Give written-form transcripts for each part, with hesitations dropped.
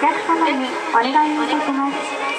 客様にお願いいたします。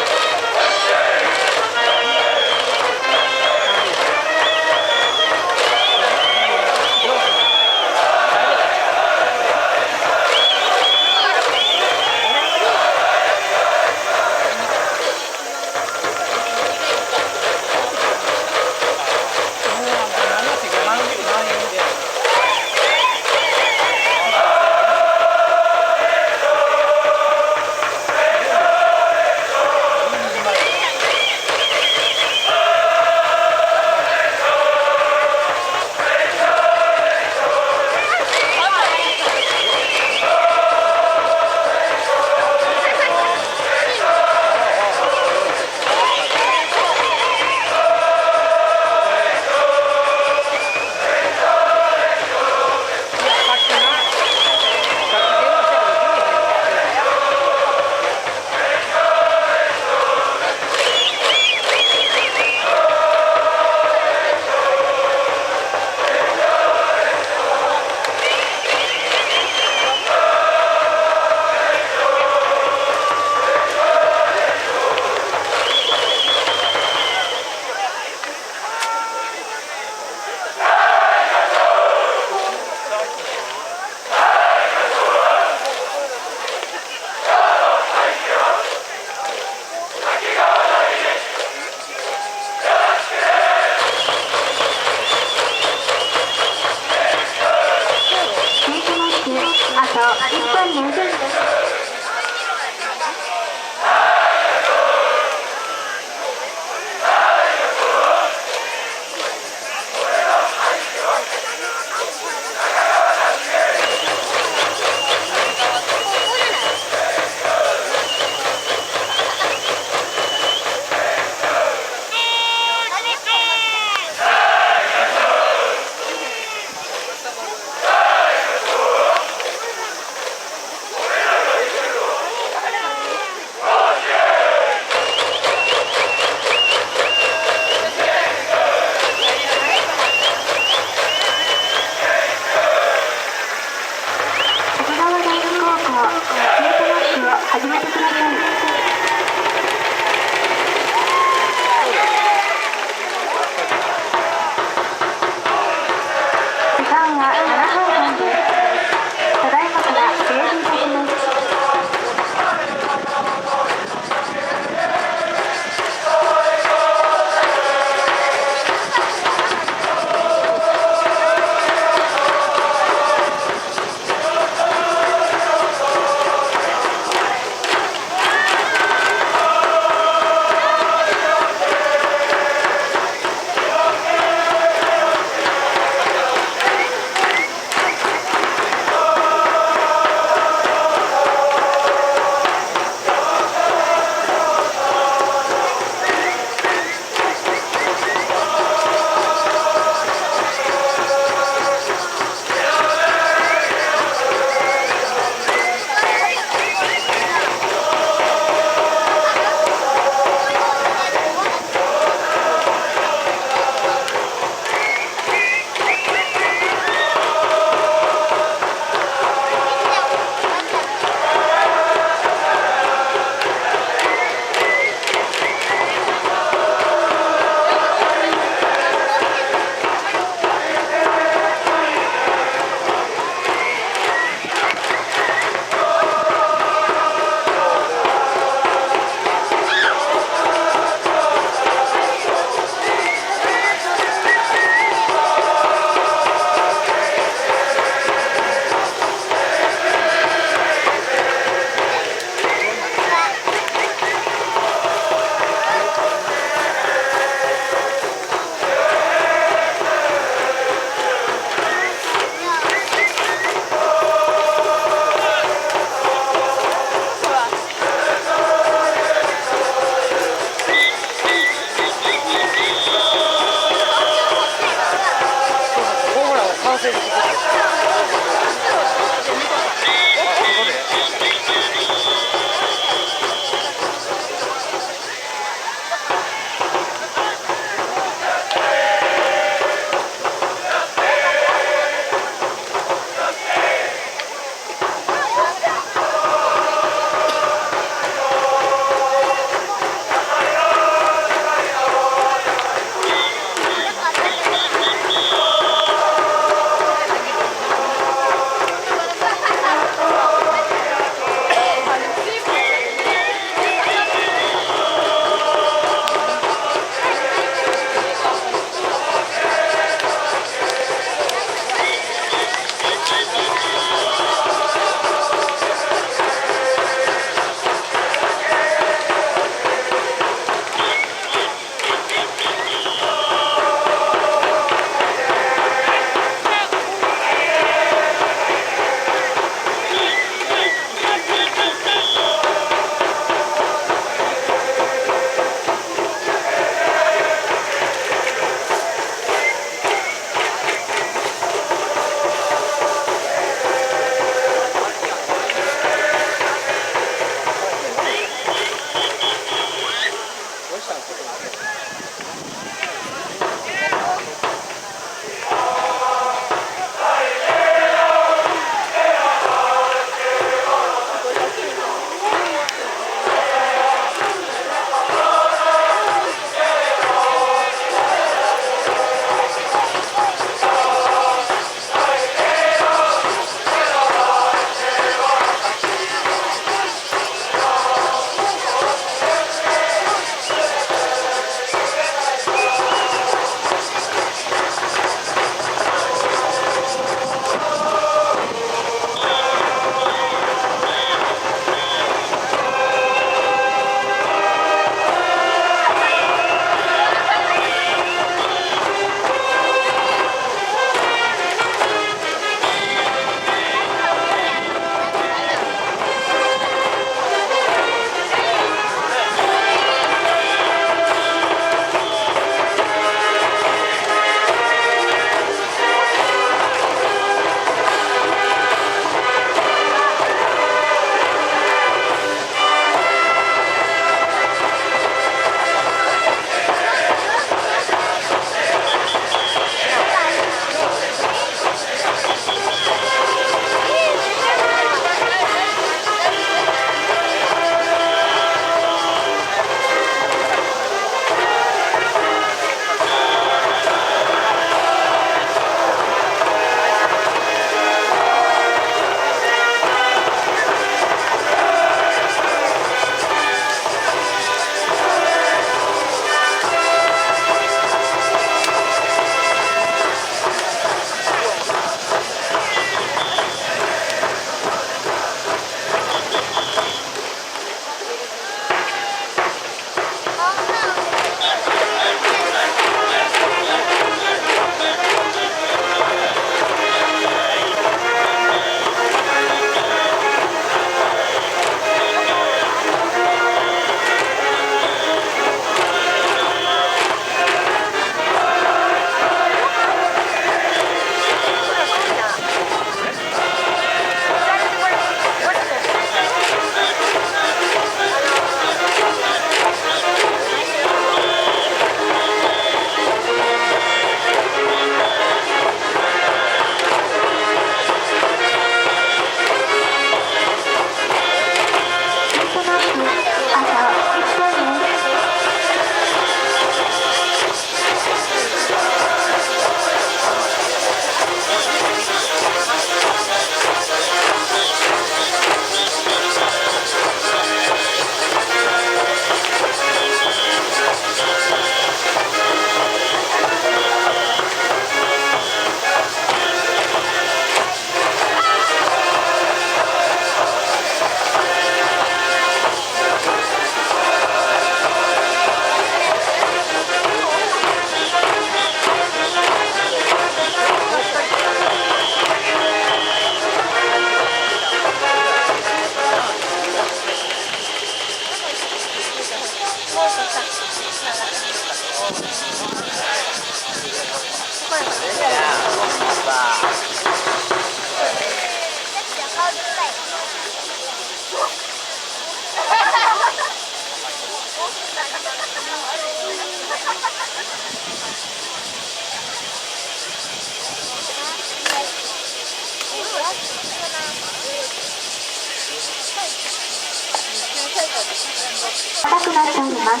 高くなっております。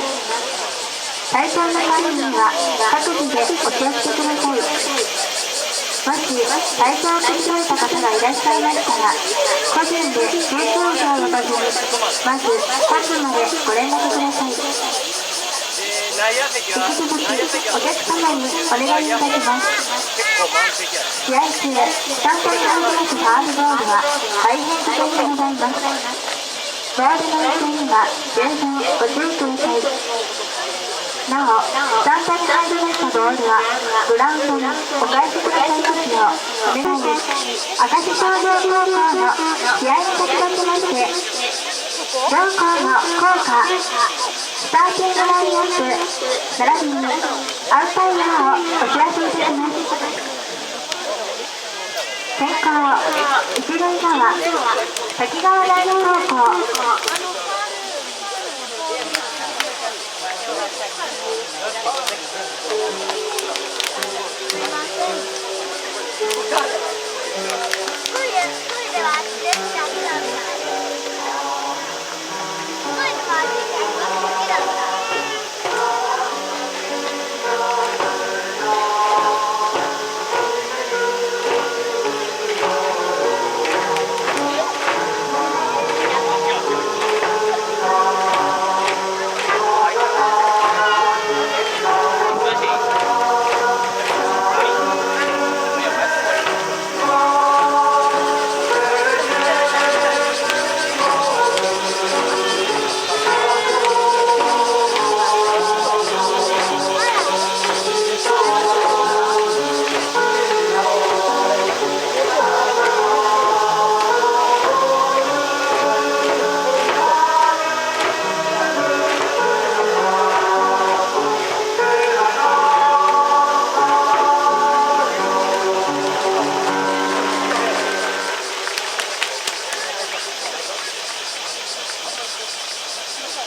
対象の際には各自でお気をつけください。もし対象を崩された方がいらっしゃいましたら、個人で救急車を呼ばずに、まず本部までご連絡ください。引き続きお客様にお願いいたします。試合中、スタンドに入りますファウルボールは大変危険でございます。ボールの運転には十分ご注意ください。なお、スタンドに入りましたボールはグラウンドにお返しくださいますようお願いです。明石商業高校の試合に先立ちまして、同校の校歌、スターティングラインアップ並びにアウトパイヤーをお知らせいたします。先攻一塁側滝川第二高校。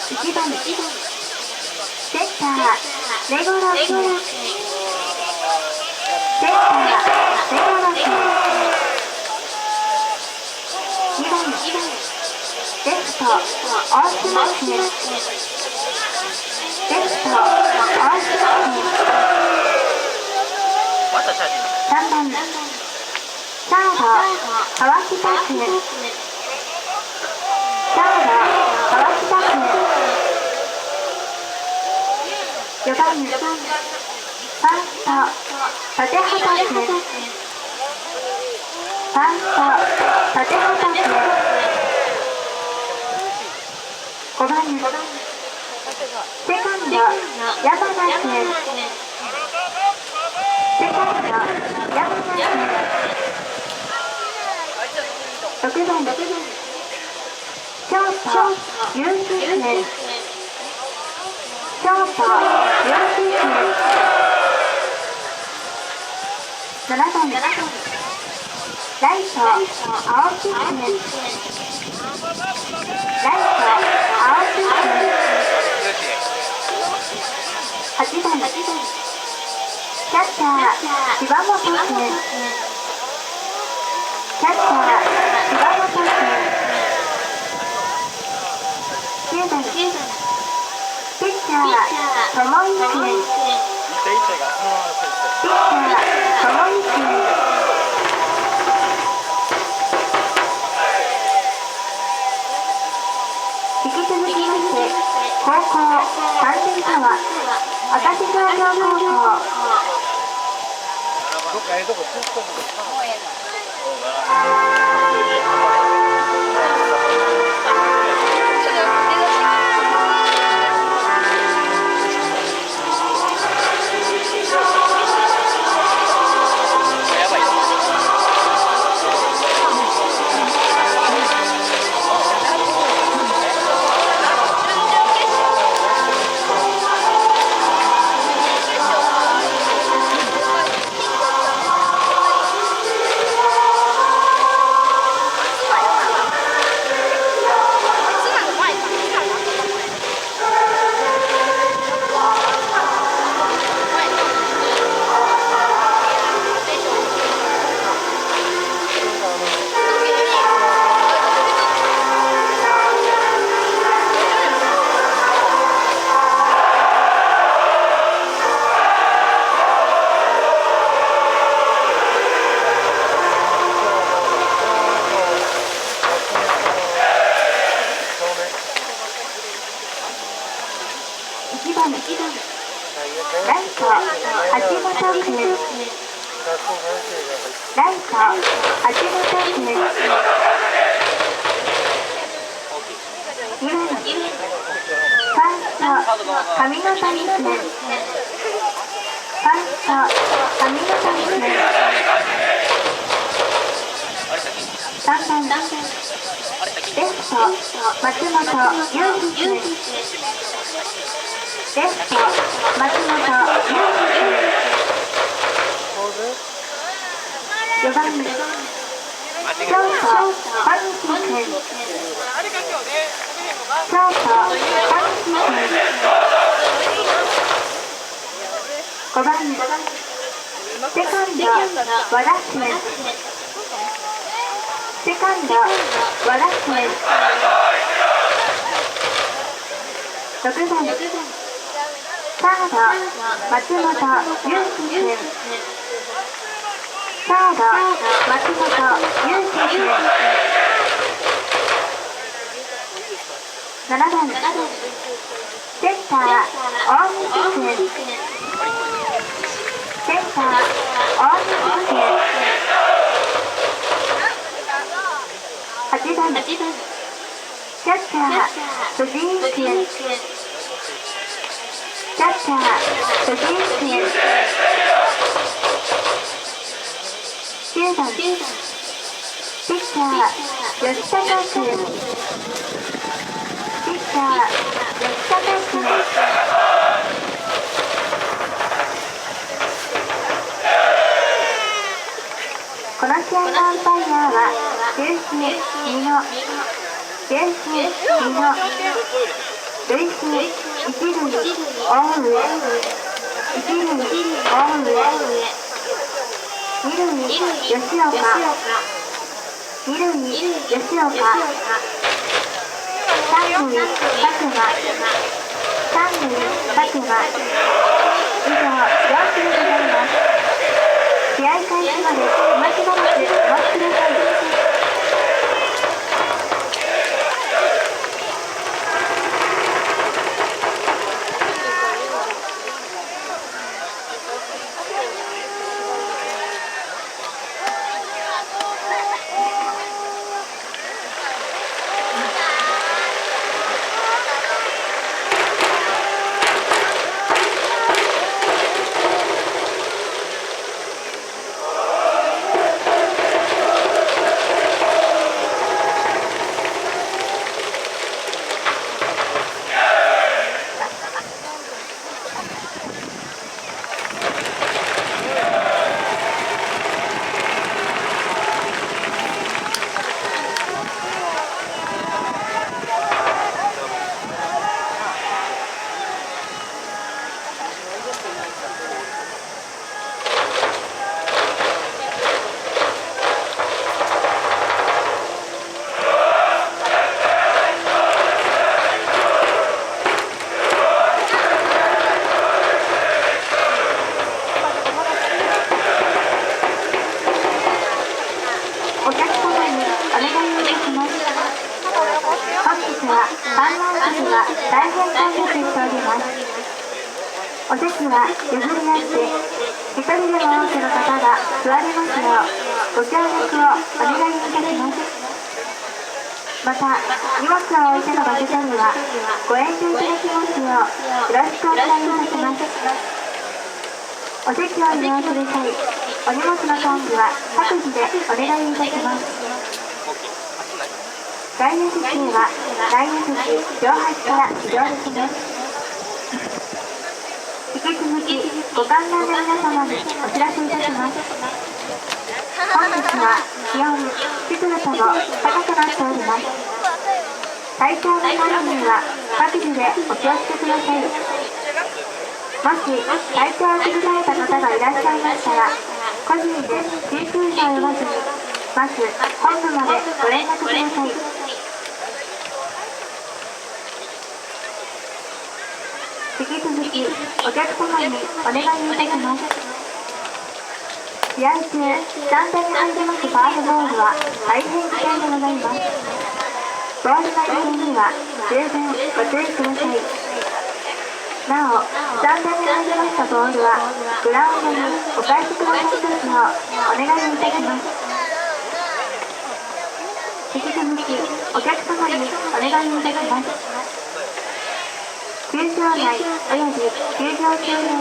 1番センターレゴロス、センターレゴロス。2番レフト大島区、レフト大島区。3番サード川北区、サード川北区。4番ファースト立畑区、ファースト立畑区。5番セカンド山名区、セカンド山名区。6番ショートユース区、ショートユース区。7番ライト青木区、ライト青木区。8番キャッチャー柴本区、キャッチャー柴本区。9番ピッチャー友井君、ピッチャー友井君。引き続きまして高校3連覇は明石商業高校。橋本君、ライト橋本君、2番ファースト上野谷君、ファースト上野谷君、3番レフト松本裕二君、レフト松本裕二君、4番ショート小西君、ショート小西君、5番セカンド和田君、セカンド和田君、6番サード松本裕二君、サード松本裕二君、7番センター大西君、センター大西君、8番キャッチャー藤井君、キャッチャー藤井君、9番ピッチャー吉高君、ピッチャー吉高君、この試合のアンパイアは球審美濃、球審美濃、塁審一塁大上、一塁大上、二塁吉岡、二塁吉岡、三塁佐久間、三塁佐久間、以上4球でございます。試合開始まで今しばらくお待ちください。お席は譲り合って一人でも多くの方が座れますようご協力をお願いいたします。また荷物を置いての場所取りはご遠慮いただきますようよろしくお願いいたします。お席を利用する際お荷物の管理は各自でお願いいたします。外野席は内野席両端から移動できます。引き続きご観覧の皆様にお知らせいたします。本日は気温、湿度とも高くなっております。体調の管理には各自でお気をつけください。もし体調を崩された方がいらっしゃいましたら個人で救急車を呼ばずにまず本部までご連絡ください。引き続きお客様にお願いいたします。試合中、スタンドに入りますファウルボールは大変危険でございます。ボールの移動には十分ご注意ください。なお、スタンドに入りましたボールはグラウンドにお返しくださいますようお願いいたします。引き続きお客様にお願いいたします。球場内および球場周辺